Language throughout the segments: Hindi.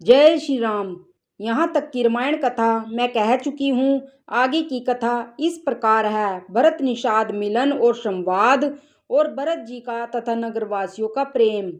जय श्री राम। यहाँ तक की रामायण कथा मैं कह चुकी हूँ। आगे की कथा इस प्रकार है। भरत निषाद मिलन और संवाद और भरत जी का तथा नगरवासियों का प्रेम।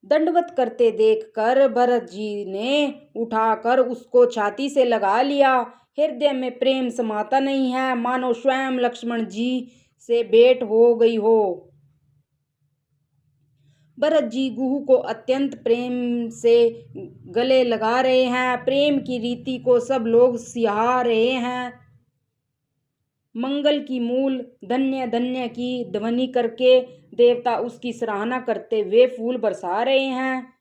दंडवत करते देखकर भरत जी ने उठाकर उसको छाती से लगा लिया। हृदय में प्रेम समाता नहीं है, मानो स्वयं लक्ष्मण जी से भेंट हो गई हो। भरत जी गुहू को अत्यंत प्रेम से गले लगा रहे हैं। प्रेम की रीति को सब लोग सिहा रहे हैं। मंगल की मूल धन्य धन्य की ध्वनि करके देवता उसकी सराहना करते हुए फूल बरसा रहे हैं।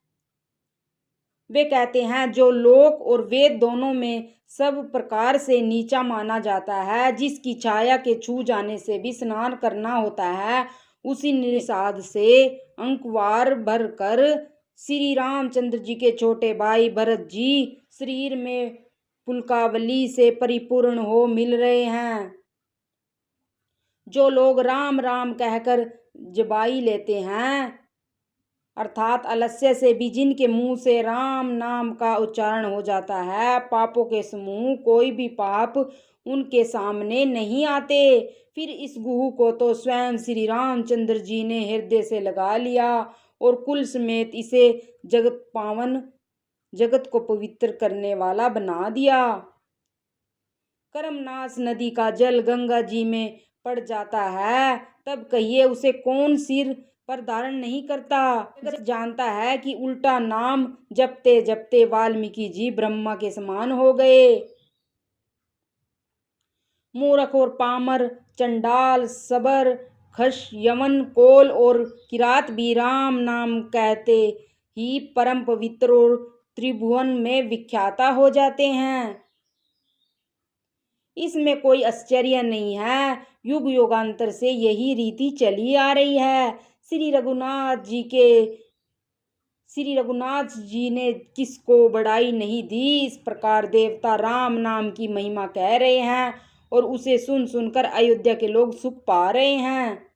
वे कहते हैं जो लोक और वेद दोनों में सब प्रकार से नीचा माना जाता है, जिसकी छाया के छू जाने से भी स्नान करना होता है, उसी निषाद से अंकवार भरकर श्री रामचंद्र जी के छोटे भाई भरत जी शरीर में पुलकावली से परिपूर्ण हो मिल रहे हैं। जो लोग राम राम कहकर जबाई लेते हैं, अर्थात आलस्य से भी जिनके मुंह से राम नाम का उच्चारण हो जाता है, पापों के समूह कोई भी पाप उनके सामने नहीं आते। फिर इस गुहू को तो स्वयं श्री रामचंद्र जी ने हृदय से लगा लिया और कुल समेत इसे जगत पावन, जगत को पवित्र करने वाला बना दिया। कर्मनाश नदी का जल गंगा जी में पड़ जाता है, तब कहिए उसे कौन सिर पर धारण नहीं करता। जगत जानता है कि उल्टा नाम जपते जपते वाल्मीकि जी ब्रह्मा के समान हो गए। मूर्ख और पामर, चंडाल, सबर, खस, यवन, कोल और किरात भी राम नाम कहते ही परम पवित्र और त्रिभुवन में विख्याता हो जाते हैं। इसमें कोई आश्चर्य नहीं है, युग युगांतर से यही रीति चली आ रही है। श्री रघुनाथ जी ने किसको बड़ाई नहीं दी। इस प्रकार देवता राम नाम की महिमा कह रहे हैं और उसे सुन सुनकर अयोध्या के लोग सुख पा रहे हैं।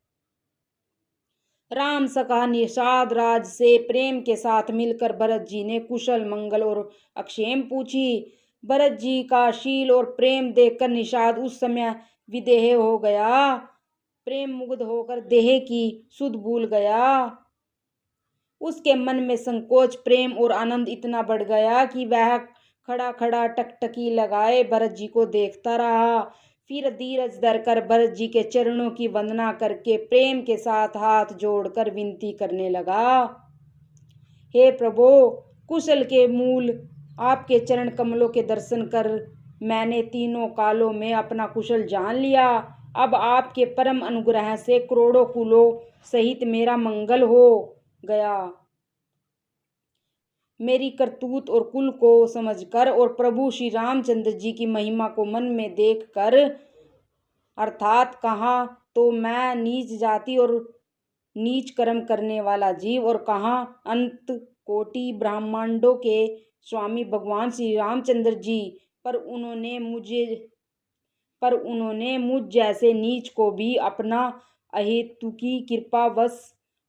राम सखा निषाद राज से प्रेम के साथ मिलकर भरत जी ने कुशल मंगल और अक्षेम पूछी। भरत जी का शील और प्रेम देखकर निषाद उस समय विदेह हो गया। प्रेम मुग्ध होकर देह की सुध भूल गया। उसके मन में संकोच, प्रेम और आनंद इतना बढ़ गया कि वह खड़ा खड़ा टकटकी लगाए भरत जी को देखता रहा। फिर धीरज धरकर भरत जी के चरणों की वंदना करके प्रेम के साथ हाथ जोड़कर विनती करने लगा। हे प्रभु, कुशल के मूल आपके चरण कमलों के दर्शन कर मैंने तीनों कालों में अपना कुशल जान लिया। अब आपके परम अनुग्रह से करोड़ों कुलों सहित मेरा मंगल हो गया। मेरी करतूत और कुल को समझकर और प्रभु श्री रामचंद्र जी की महिमा को मन में देखकर, अर्थात कहाँ तो मैं नीच जाति और नीच कर्म करने वाला जीव और कहाँ अंत कोटि ब्रह्मांडों के स्वामी भगवान श्री रामचंद्र जी, पर उन्होंने मुझ जैसे नीच को भी अपना अहेतुकी कृपावश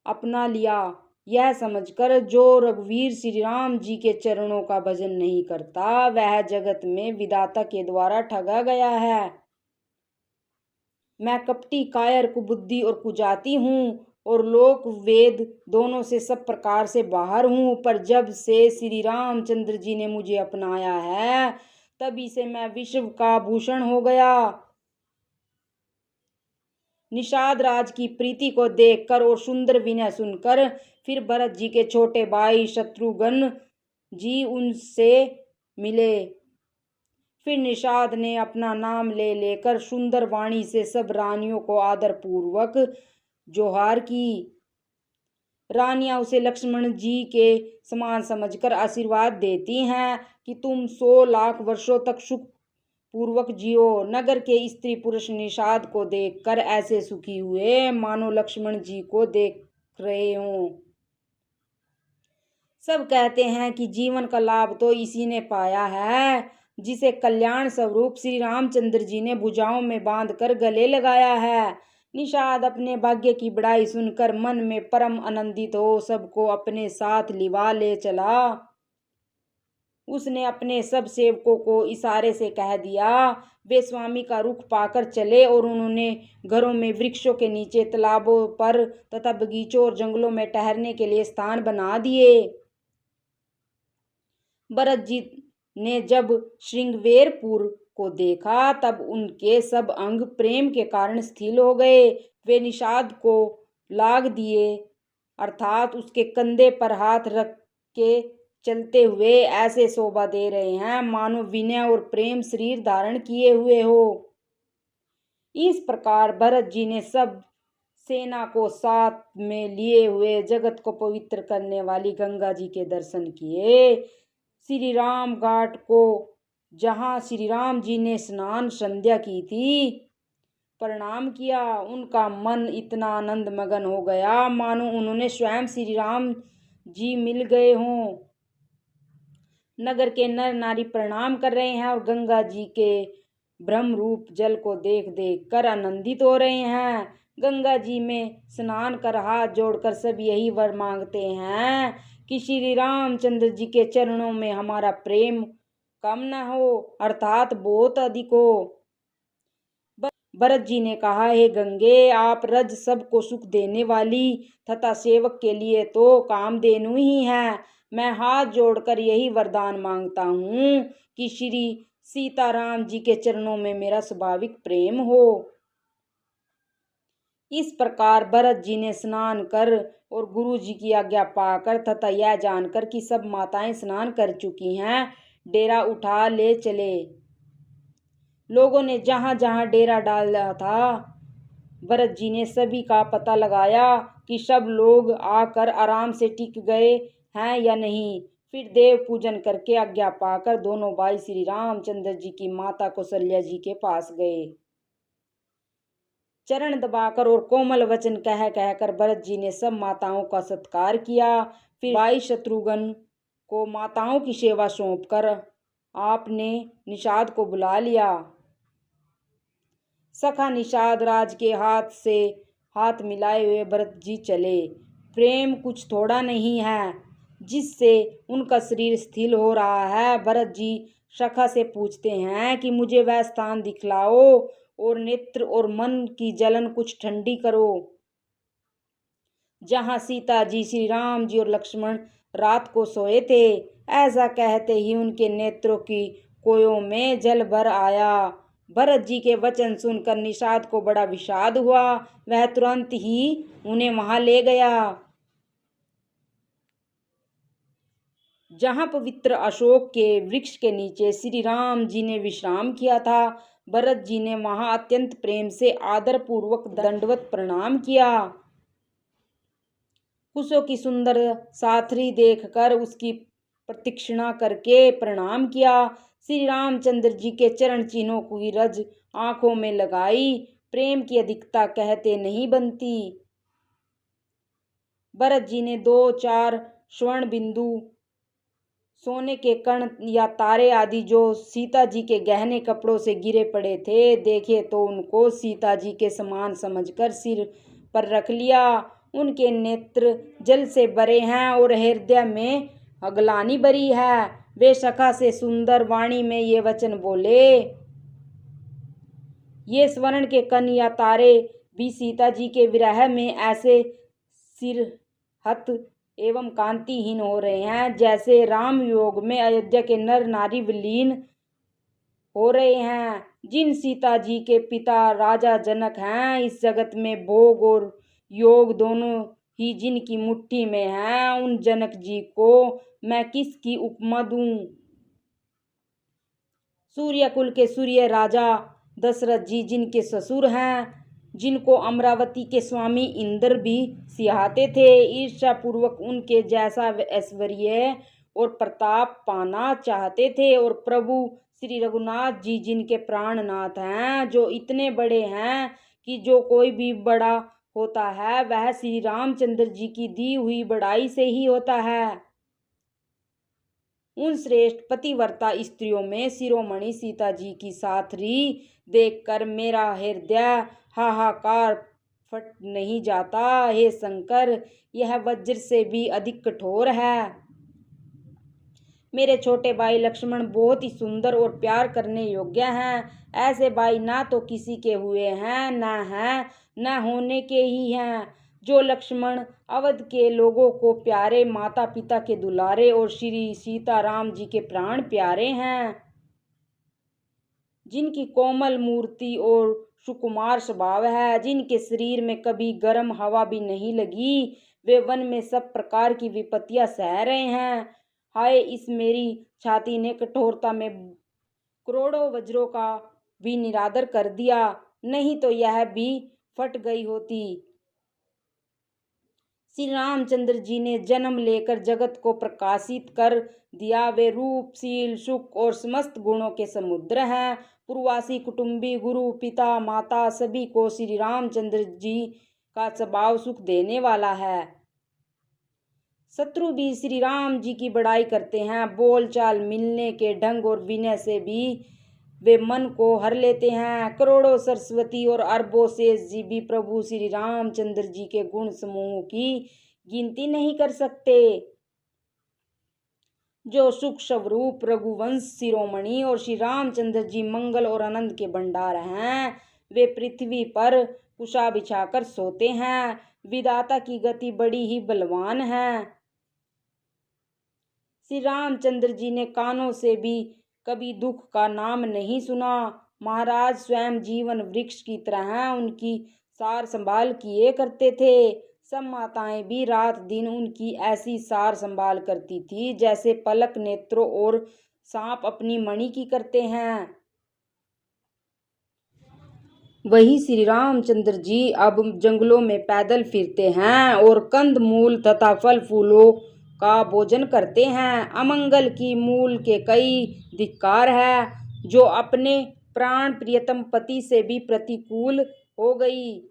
अपना लिया। यह समझकर जो रघुवीर श्री राम जी के चरणों का भजन नहीं करता, वह जगत में विधाता के द्वारा ठगा गया है। मैं कपटी, कायर, कुबुद्धि और कुजाति हूँ और लोक वेद दोनों से सब प्रकार से बाहर हूँ, पर जब से श्री रामचंद्र जी ने मुझे अपनाया है, तभी से मैं विश्व का भूषण हो गया। निषाद राज की प्रीति को देखकर और सुंदर विनय सुनकर फिर भरत जी के छोटे भाई शत्रुघ्न जी उनसे मिले। फिर निषाद ने अपना नाम ले लेकर सुंदर वाणी से सब रानियों को आदर पूर्वक जोहार की। रानियां उसे लक्ष्मण जी के समान समझकर आशीर्वाद देती हैं कि तुम 100 लाख वर्षों तक सुख पूर्वक जियो। नगर के स्त्री पुरुष निषाद को देखकर ऐसे सुखी हुए मानो लक्ष्मण जी को देख रहे हों। सब कहते हैं कि जीवन का लाभ तो इसी ने पाया है जिसे कल्याण स्वरूप श्री रामचंद्र जी ने भुजाओं में बांधकर गले लगाया है। निषाद अपने भाग्य की बड़ाई सुनकर मन में परम आनंदित हो सबको अपने साथ लिवा ले चला। उसने अपने सब सेवकों को इशारे से कह दिया, वे स्वामी का रुख पाकर चले और उन्होंने घरों में, वृक्षों के नीचे, तालाबों पर तथा बगीचों और जंगलों में ठहरने के लिए स्थान बना दिए। भरत जी ने जब श्रृंगवेरपुर को देखा तब उनके सब अंग प्रेम के कारण स्थिर हो गए। वे निषाद को लाग दिए, अर्थात उसके कंधे पर हाथ रख के चलते हुए ऐसे शोभा दे रहे हैं मानो विनय और प्रेम शरीर धारण किए हुए हो। इस प्रकार भरत जी ने सब सेना को साथ में लिए हुए जगत को पवित्र करने वाली गंगा जी के दर्शन किए। श्री राम घाट को, जहाँ श्री राम जी ने स्नान संध्या की थी, प्रणाम किया। उनका मन इतना आनंद मगन हो गया मानो उन्होंने स्वयं श्री राम जी मिल गए हों। नगर के नर नारी प्रणाम कर रहे हैं और गंगा जी के ब्रह्म रूप जल को देख देख कर आनंदित हो रहे हैं। गंगा जी में स्नान कर हाथ जोड़कर सब यही वर मांगते हैं कि श्री रामचंद्र जी के चरणों में हमारा प्रेम कम न हो, अर्थात बहुत अधिक हो। भरत जी ने कहा, हे गंगे, आप रज सबको सुख देने वाली तथा सेवक के लिए तो कामधेनु ही हैं। मैं हाथ जोड़कर यही वरदान मांगता हूँ कि श्री सीताराम जी के चरणों में मेरा स्वाभाविक प्रेम हो। इस प्रकार भरत जी ने स्नान कर और गुरु जी की आज्ञा पाकर तथा यह जानकर कि सब माताएं स्नान कर चुकी हैं, डेरा उठा ले चले। लोगों ने जहां जहां डेरा डाला था, भरत जी ने सभी का पता लगाया कि सब लोग आकर आराम से टिक गए हैं या नहीं। फिर देव पूजन करके आज्ञा पाकर दोनों भाई श्री रामचंद्र जी की माता कौशल्या जी के पास गए। चरण दबाकर और कोमल वचन कह कहकर भरत जी ने सब माताओं का सत्कार किया। फिर भाई शत्रुघ्न को माताओं की सेवा सौंपकर आपने निषाद को बुला लिया। सखा निषाद राज के हाथ से हाथ मिलाए हुए भरत जी चले। प्रेम कुछ थोड़ा नहीं है जिससे उनका शरीर स्थिर हो रहा है। भरत जी सखा से पूछते हैं कि मुझे वह स्थान दिखलाओ और नेत्र और मन की जलन कुछ ठंडी करो जहां सीता जी, श्री राम जी और लक्ष्मण रात को सोए थे। ऐसा कहते ही उनके नेत्रों की कोयों में जल भर आया। भरत जी के वचन सुनकर निषाद को बड़ा विषाद हुआ। वह तुरंत ही उन्हें वहां ले गया जहां पवित्र अशोक के वृक्ष के नीचे श्री राम जी ने विश्राम किया था। भरत जी ने वहां अत्यंत प्रेम से आदर पूर्वक दंडवत प्रणाम किया। कुशों की सुंदर साथरी देखकर उसकी प्रतीक्षणा करके प्रणाम किया। श्री रामचंद्र जी के चरण चिन्हों की रज आंखों में लगाई। प्रेम की अधिकता कहते नहीं बनती। भरत जी ने 2-4 स्वर्ण बिंदु, सोने के कण या तारे आदि जो सीता जी के गहने कपड़ों से गिरे पड़े थे देखे तो उनको सीता जी के समान समझकर सिर पर रख लिया। उनके नेत्र जल से भरे हैं और हृदय में अगलानी भरी है। वे सखा से सुंदर वाणी में ये वचन बोले, ये स्वर्ण के कण या तारे भी सीता जी के विरह में ऐसे सिरहत एवं कांतिहीन हो रहे हैं जैसे राम योग में अयोध्या के नर नारी विलीन हो रहे हैं। जिन सीता जी के पिता राजा जनक हैं, इस जगत में भोग और योग दोनों ही जिनकी मुट्ठी में हैं, उन जनक जी को मैं किसकी उपमा दूं। सूर्य कुल के सूर्य राजा दशरथ जी जिनके ससुर हैं, जिनको अमरावती के स्वामी इंद्र भी सिहाते थे, ईर्ष्या पूर्वक उनके जैसा ऐश्वर्य और प्रताप पाना चाहते थे। और प्रभु श्री रघुनाथ जी जिनके प्राणनाथ हैं, जो इतने बड़े हैं कि जो कोई भी बड़ा होता है वह श्री रामचंद्र जी की दी हुई बड़ाई से ही होता है। उन श्रेष्ठ पतिव्रता स्त्रियों में शिरोमणि सीता जी की साथरी देखकर मेरा हृदय हाहाकार फट नहीं जाता। हे शंकर, यह वज्र से भी अधिक कठोर है। मेरे छोटे भाई लक्ष्मण बहुत ही सुंदर और प्यार करने योग्य हैं। ऐसे भाई ना तो किसी के हुए हैं, न होने के ही हैं। जो लक्ष्मण अवध के लोगों को प्यारे, माता पिता के दुलारे और श्री सीताराम जी के प्राण प्यारे हैं। जिनकी कोमल मूर्ति और सुकुमार स्वभाव है, जिनके शरीर में कभी गर्म हवा भी नहीं लगी, वे वन में सब प्रकार की विपत्तियां सह रहे हैं। हाय, इस मेरी छाती ने कठोरता में करोड़ों वज्रों का भी निरादर कर दिया, नहीं तो यह भी फट गई होती। श्री रामचंद्र जी ने जन्म लेकर जगत को प्रकाशित कर दिया। वे रूपशील, सुख और समस्त गुणों के समुद्र हैं। पूर्ववासी, कुटुंबी, गुरु, पिता, माता सभी को श्री रामचंद्र जी का स्वभाव सुख देने वाला है। शत्रु भी श्री राम जी की बड़ाई करते हैं। बोलचाल, मिलने के ढंग और विनय से भी वे मन को हर लेते हैं। करोड़ों सरस्वती और अरबों शेष जी भी प्रभु श्री रामचंद्र जी के गुण समूह की गिनती नहीं कर सकते। जो सुख स्वरूप रघुवंश शिरोमणि और श्री रामचंद्र जी मंगल और आनंद के भंडार हैं, वे पृथ्वी पर कुशा बिछाकर सोते हैं। विधाता की गति बड़ी ही बलवान है। श्री रामचंद्र जी ने कानों से भी कभी दुख का नाम नहीं सुना। महाराज स्वयं जीवन वृक्ष की तरह उनकी सार संभाल किए करते थे। सब माताएं भी रात दिन उनकी ऐसी सार संभाल करती थी जैसे पलक नेत्रों और सांप अपनी मणि की करते हैं। वही श्री रामचंद्र जी अब जंगलों में पैदल फिरते हैं और कंद मूल तथा फल फूलों का भोजन करते हैं। अमंगल की मूल के कई धिक्कार है, जो अपने प्राण प्रियतम पति से भी प्रतिकूल हो गई।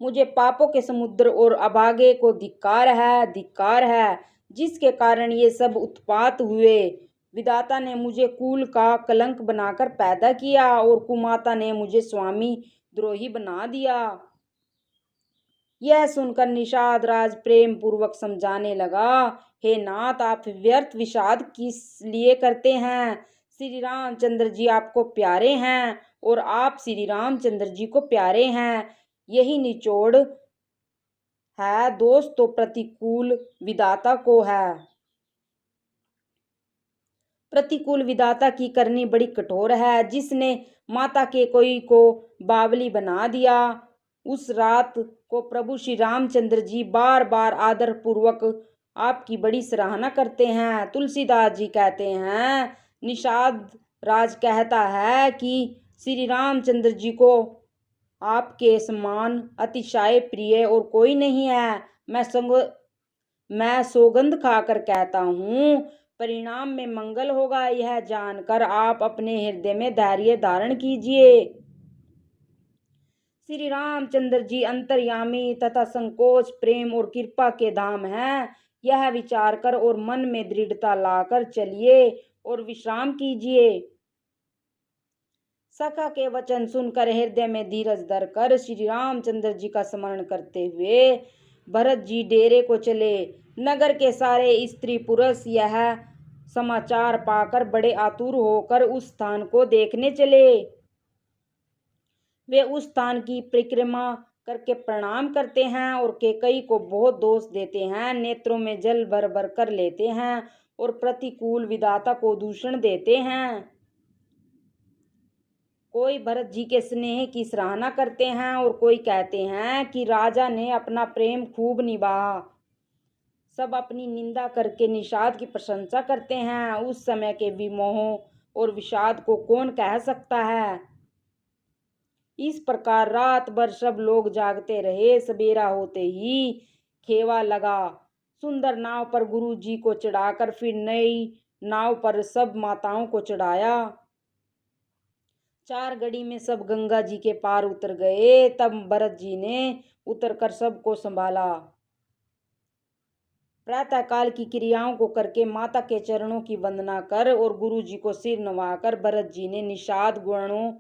मुझे पापों के समुद्र और अभागे को धिक्कार है, जिसके कारण ये सब उत्पात हुए। विधाता ने मुझे कुल का कलंक बनाकर पैदा किया और कुमाता ने मुझे स्वामी द्रोही बना दिया। यह सुनकर निषाद राज प्रेम पूर्वक समझाने लगा, हे नाथ, आप व्यर्थ विषाद किस लिए करते हैं? श्री रामचंद्र जी आपको प्यारे हैं और आप श्री रामचंद्र जी को प्यारे हैं। यही निचोड़ है। दोष तो प्रतिकूल विधाता को है। प्रतिकूल विधाता की करनी बड़ी कठोर है। जिसने माता के कोई को बावली बना दिया, उस रात को प्रभु श्री रामचंद्र जी बार बार आदर पूर्वक आपकी बड़ी सराहना करते हैं। तुलसीदास जी कहते हैं, निषाद राज कहता है कि श्री रामचंद्र जी को आपके समान अतिशय प्रिय और कोई नहीं है। मैं सौगंध खाकर कहता हूँ, परिणाम में मंगल होगा। यह जानकर आप अपने हृदय में धैर्य धारण कीजिए। श्री रामचंद्र जी अंतर्यामी तथा संकोच, प्रेम और कृपा के धाम हैं। यह विचार कर और मन में दृढ़ता लाकर चलिए और विश्राम कीजिए। सखा के वचन सुनकर हृदय में धीरज धरकर श्री रामचंद्र जी का स्मरण करते हुए भरत जी डेरे को चले। नगर के सारे स्त्री पुरुष यह समाचार पाकर बड़े आतुर होकर उस स्थान को देखने चले। वे उस स्थान की परिक्रमा करके प्रणाम करते हैं और कैकेयी को बहुत दोष देते हैं। नेत्रों में जल भर भर कर लेते हैं और प्रतिकूल विधाता को दूषण देते हैं। कोई भरत जी के स्नेह की सराहना करते हैं और कोई कहते हैं कि राजा ने अपना प्रेम खूब निभाया। सब अपनी निंदा करके निषाद की प्रशंसा करते हैं। उस समय के विमोह और विषाद को कौन कह सकता है। इस प्रकार रात भर सब लोग जागते रहे। सवेरा होते ही खेवा लगा। सुंदर नाव पर गुरु जी को चढ़ाकर फिर नई नाव पर सब माताओं को चढ़ाया। 4 घड़ी में सब गंगा जी के पार उतर गए। तब भरत जी ने उतरकर सबको संभाला। प्रातः काल की क्रियाओं को करके माता के चरणों की वंदना कर और गुरु जी को सिर नवाकर भरत जी ने निषाद गणों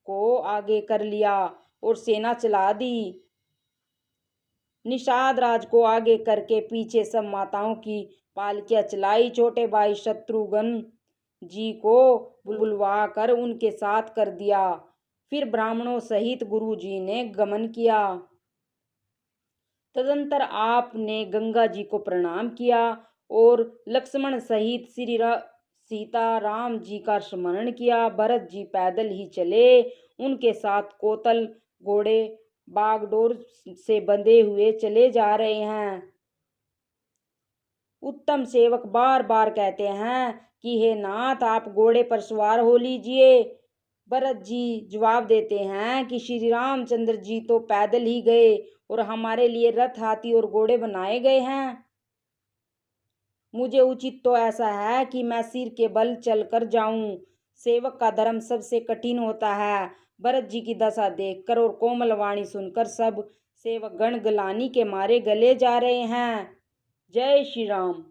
को आगे कर लिया। और सेना चला दी। निषाद राज को आगे करके पीछे सब माताओं की पालकियां चलाई। छोटे भाई शत्रुघ्न जी को बुलवा कर उनके साथ कर दिया। फिर ब्राह्मणों सहित गुरु जी ने गमन किया। तदंतर आपने गंगा जी को प्रणाम किया और लक्ष्मण सहित सीता राम जी का स्मरण किया। भरत जी पैदल ही चले। उनके साथ कोतल घोड़े बागडोर से बंधे हुए चले जा रहे हैं। उत्तम सेवक बार बार कहते हैं कि हे नाथ, आप घोड़े पर सवार हो लीजिए। भरत जी जवाब देते हैं कि श्री रामचंद्र जी तो पैदल ही गए और हमारे लिए रथ, हाथी और घोड़े बनाए गए हैं। मुझे उचित तो ऐसा है कि मैं सिर के बल चलकर जाऊं। सेवक का धर्म सबसे कठिन होता है। भरत जी की दशा देखकर और कोमल वाणी सुनकर सब सेवक गण ग्लानि के मारे गले जा रहे हैं। जय श्री राम।